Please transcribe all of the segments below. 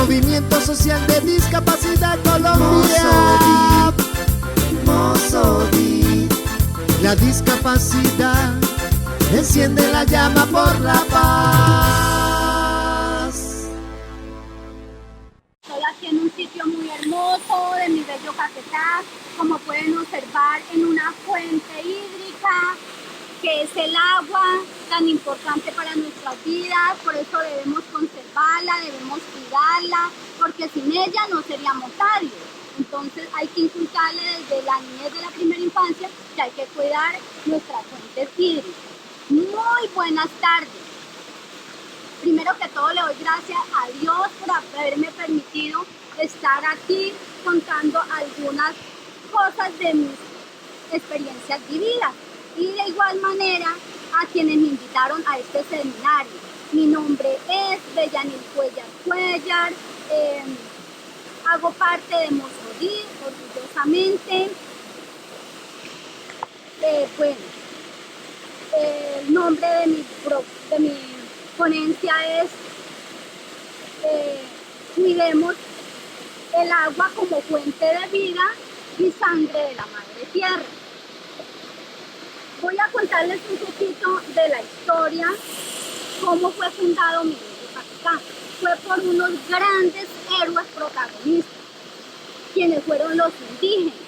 Movimiento Social de Discapacidad Colombia. Mosodi. La discapacidad enciende la llama por la paz. Estoy aquí en un sitio muy hermoso de mi bello Caquetá, como pueden observar, en una fuente hídrica que es el agua tan importante para nuestras vidas. Por eso debemos conservarla, debemos cuidarla, porque sin ella no seríamos nadie. Entonces hay que inculcarle desde la niñez de la primera infancia que hay que cuidar nuestras fuentes hídricas. Muy buenas tardes. Primero que todo le doy gracias a Dios por haberme permitido estar aquí contando algunas cosas de mis experiencias vividas. Y de igual manera a quienes me invitaron a este seminario. Mi nombre es Bellanil Cuellar, hago parte de Mosodi, orgullosamente. Bueno, el nombre de mi ponencia es cuidemos el agua como fuente de vida y sangre de la madre tierra. Voy a contarles un poquito de la historia, cómo fue fundado mi bello Caquetá. Fue por unos grandes héroes protagonistas, quienes fueron los indígenas.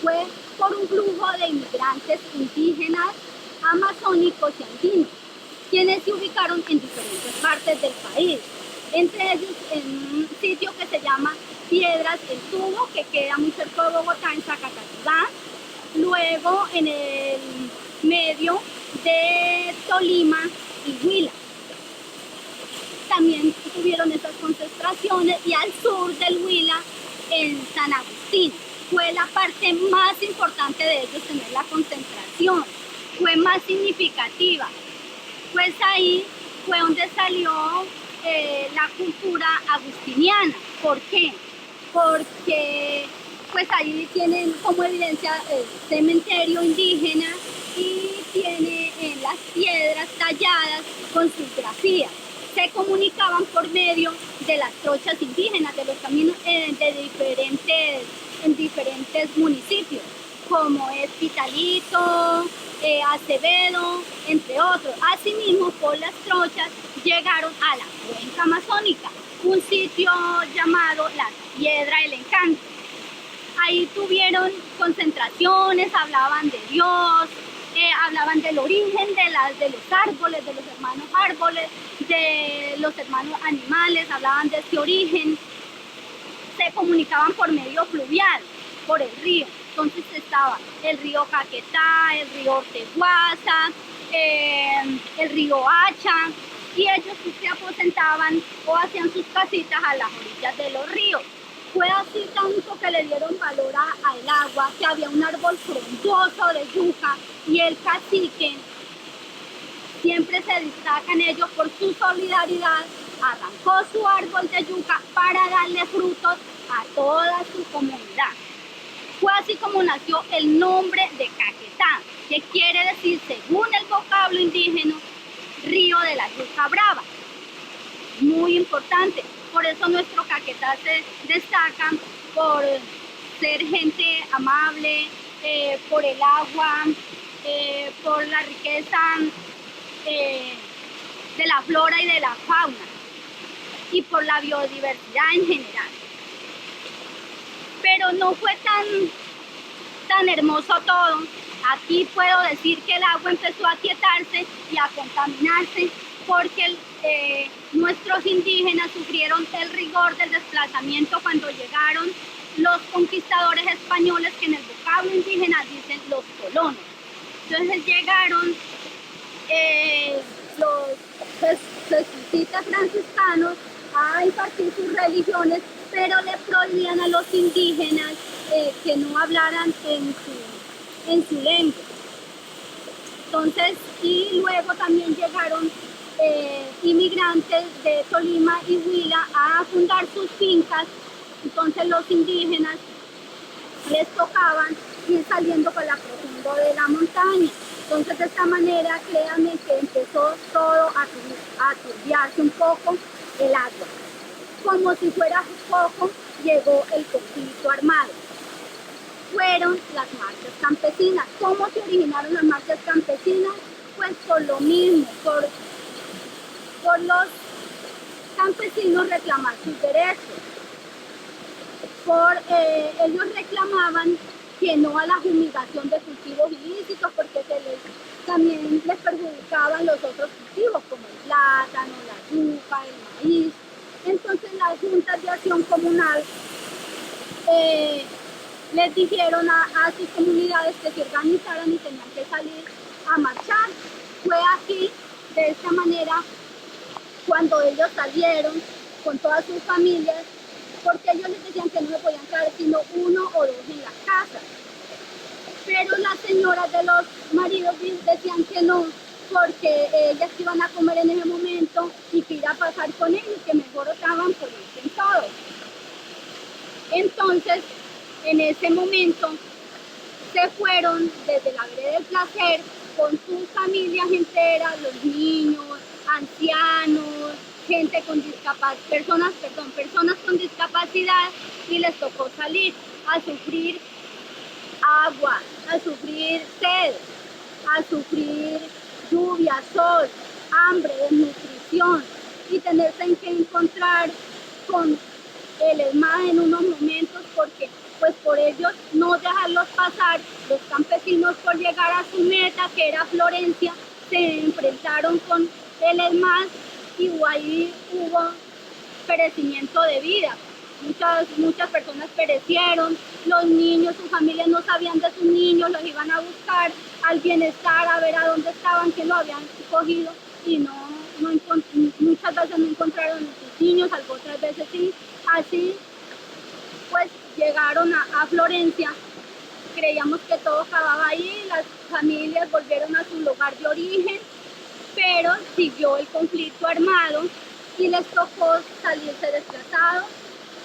Fue por un flujo de inmigrantes indígenas, amazónicos y andinos, quienes se ubicaron en diferentes partes del país. Entre ellos en un sitio que se llama Piedras del Tubo, que queda muy cerca de Bogotá, en Zacatecas. Luego en el medio de Tolima y Huila. También tuvieron esas concentraciones, y al sur del Huila, en San Agustín. Fue la parte más importante de ellos tener la concentración. Fue más significativa. Pues ahí fue donde salió la cultura agustiniana. ¿Por qué? Porque pues ahí tienen como evidencia el cementerio indígena y tiene en las piedras talladas con sus grafías. Se comunicaban por medio de las trochas indígenas, de los caminos en diferentes municipios, como es Pitalito, Acevedo, entre otros. Asimismo, por las trochas llegaron a la cuenca amazónica, un sitio llamado la Piedra del Encanto. Ahí tuvieron concentraciones, hablaban de Dios, hablaban del origen de los árboles, de los hermanos árboles, de los hermanos animales, hablaban de ese origen. Se comunicaban por medio fluvial, por el río. Entonces estaba el río Caquetá, el río Orteguaza, el río Hacha, y ellos se aposentaban o hacían sus casitas a las orillas de los ríos. Fue así tanto que le dieron valor al agua, que había un árbol frondoso de yuca, y el cacique, siempre se destacan ellos por su solidaridad, arrancó su árbol de yuca para darle frutos a toda su comunidad. Fue así como nació el nombre de Caquetá, que quiere decir, según el vocablo indígena, río de la yuca brava. Muy importante. Por eso nuestro Caquetá se destaca por ser gente amable, por el agua, por la riqueza de la flora y de la fauna, y por la biodiversidad en general. Pero no fue tan hermoso todo. Aquí puedo decir que el agua empezó a aquietarse y a contaminarse, porque nuestros indígenas sufrieron el rigor del desplazamiento cuando llegaron los conquistadores españoles, que en el vocablo indígena dicen los colonos. Entonces llegaron los jesuitas franciscanos a impartir sus religiones, pero le prohibían a los indígenas que no hablaran en su lengua. Entonces, y luego también llegaron inmigrantes de Tolima y Huila a fundar sus fincas. Entonces los indígenas les tocaban ir saliendo por la profundo de la montaña. Entonces de esta manera, créanme que empezó todo a turbiarse un poco el agua. como si fuera poco, llegó el conflicto armado. Fueron las marchas campesinas. ¿Cómo se originaron las marchas campesinas? Pues por lo mismo, por los campesinos reclamar sus derechos. Ellos reclamaban que no a la fumigación de cultivos ilícitos porque también les perjudicaban los otros cultivos como el plátano, la yuca, el maíz. Entonces las juntas de acción comunal les dijeron a sus comunidades que se organizaran y tenían que salir a marchar. Fue aquí, de esta manera, cuando ellos salieron con todas sus familias, porque ellos les decían que no se podían quedar sino 1 o 2 en la casa. Pero las señoras de los maridos decían que no, porque ellas iban a comer en ese momento y que iba a pasar con ellos, que mejor estaban por irse en todo. Entonces, en ese momento, se fueron desde la vereda del Placer con sus familias enteras, los niños, ancianos, gente con discapacidad, personas con discapacidad, y les tocó salir a sufrir agua, a sufrir sed, a sufrir lluvia, sol, hambre, desnutrición y tenerse que encontrar con el ESMAD en unos momentos porque pues por ellos no dejarlos pasar, los campesinos por llegar a su meta que era Florencia se enfrentaron con el ESMAD y ahí hubo perecimiento de vida. Muchas personas perecieron, los niños, sus familias no sabían de sus niños, los iban a buscar al bienestar, a ver a dónde estaban, que lo habían cogido y muchas veces no encontraron a sus niños, otras veces sí. Así pues llegaron a Florencia, creíamos que todo acababa ahí, las familias volvieron a su lugar de origen, pero siguió el conflicto armado y les tocó salirse desplazados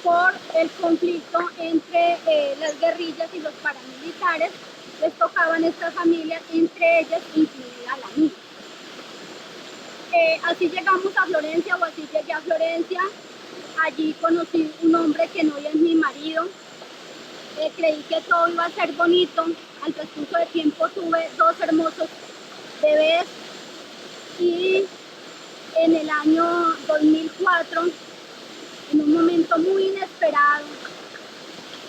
por el conflicto entre las guerrillas y los paramilitares. Les tocaban estas familias, entre ellas incluida la mía. Así llegamos a Florencia, o así llegué a Florencia. Allí conocí un hombre que no es mi marido. Creí que todo iba a ser bonito. Al transcurso de tiempo tuve 2 hermosos bebés y en el año 2004, en un momento muy inesperado,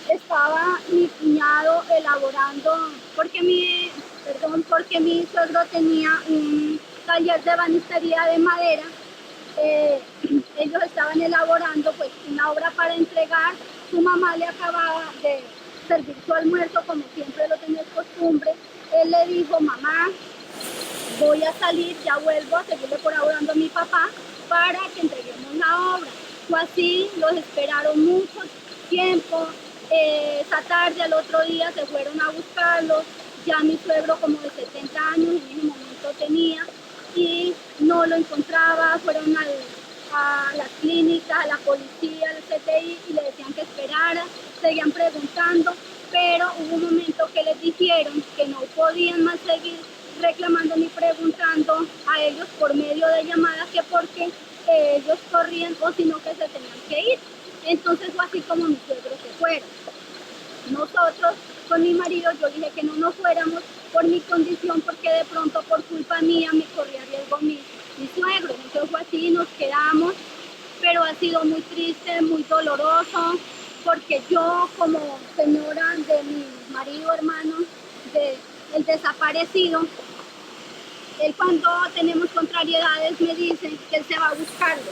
estaba mi cuñado elaborando, porque mi suegro tenía un taller de ebanistería de madera. Ellos estaban elaborando pues una obra para entregar. Su mamá le acababa de servir su almuerzo, como siempre lo tenía costumbre. Él le dijo: mamá, voy a salir, ya vuelvo a seguirle colaborando a mi papá para que entreguemos la obra. Fue así, los esperaron mucho tiempo. Esa tarde, al otro día, se fueron a buscarlos. Ya mi suegro, como de 70 años, en ese momento tenía, y no lo encontraba. Fueron a las clínicas, a la policía, al CTI, y le decían que esperara. Seguían preguntando, pero hubo un momento que les dijeron que no podían más seguir reclamando ni preguntando a ellos por medio de llamadas, que porque ellos corrían o sino que se tenían que ir. Entonces fue así como mis suegros se fueron. Nosotros, con mi marido, yo dije que no nos fuéramos por mi condición, porque de pronto por culpa mía me corría riesgo mi suegro. Entonces fue así, nos quedamos, pero ha sido muy triste, muy doloroso, porque yo, como señora de mi marido, hermano, el desaparecido, él, cuando tenemos contrariedades, me dice que él se va a buscarlo.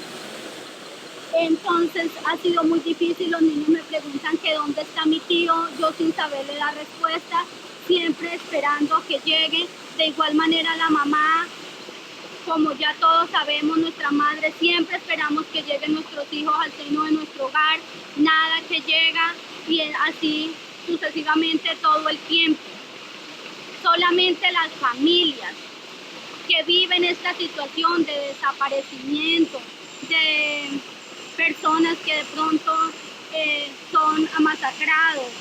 Entonces ha sido muy difícil. Los niños me preguntan que dónde está mi tío, yo sin saberle la respuesta, siempre esperando que llegue. De igual manera la mamá, como ya todos sabemos, nuestra madre, siempre esperamos que lleguen nuestros hijos al seno de nuestro hogar, nada que llega, y así sucesivamente todo el tiempo. Solamente las familias que viven esta situación de desaparecimiento, de personas que de pronto son masacrados,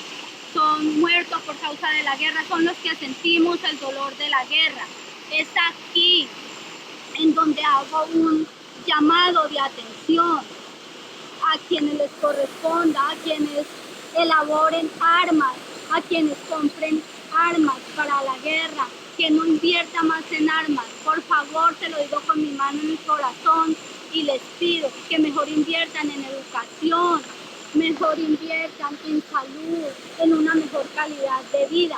son muertos por causa de la guerra, son los que sentimos el dolor de la guerra. Es aquí en donde hago un llamado de atención a quienes les corresponda, a quienes elaboren armas, a quienes compren armas para la guerra, que no invierta más en armas. Por favor, te lo digo con mi mano en el corazón y les pido que mejor inviertan en educación, mejor inviertan en salud, en una mejor calidad de vida.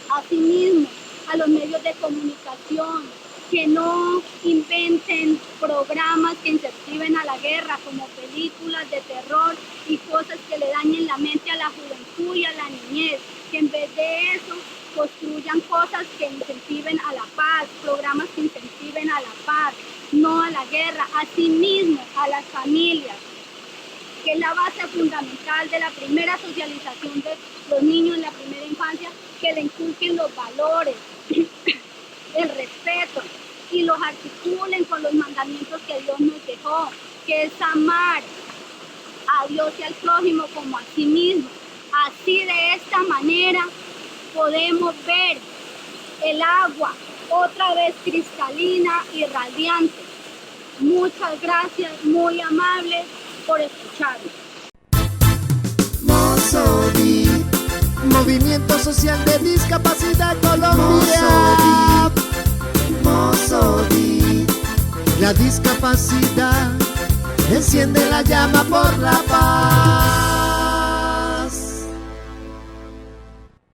Asimismo, a los medios de comunicación, que no inventen programas que incentiven a la guerra, como películas de terror y cosas que le dañen la mente a la juventud y a la niñez, que en vez de eso construyan cosas que incentiven a la paz, programas que incentiven a la paz, no a la guerra. Asimismo, a las familias, que es la base fundamental de la primera socialización de los niños en la primera infancia, que le inculquen los valores, el respeto, y los articulen con los mandamientos que Dios nos dejó, que es amar a Dios y al prójimo como a sí mismo. Así, de esta manera, podemos ver el agua otra vez cristalina y radiante. Muchas gracias, muy amables, por escucharme. Mossovi, Movimiento Social de Discapacidad Colombia. Mossovi, la discapacidad enciende la llama por la paz.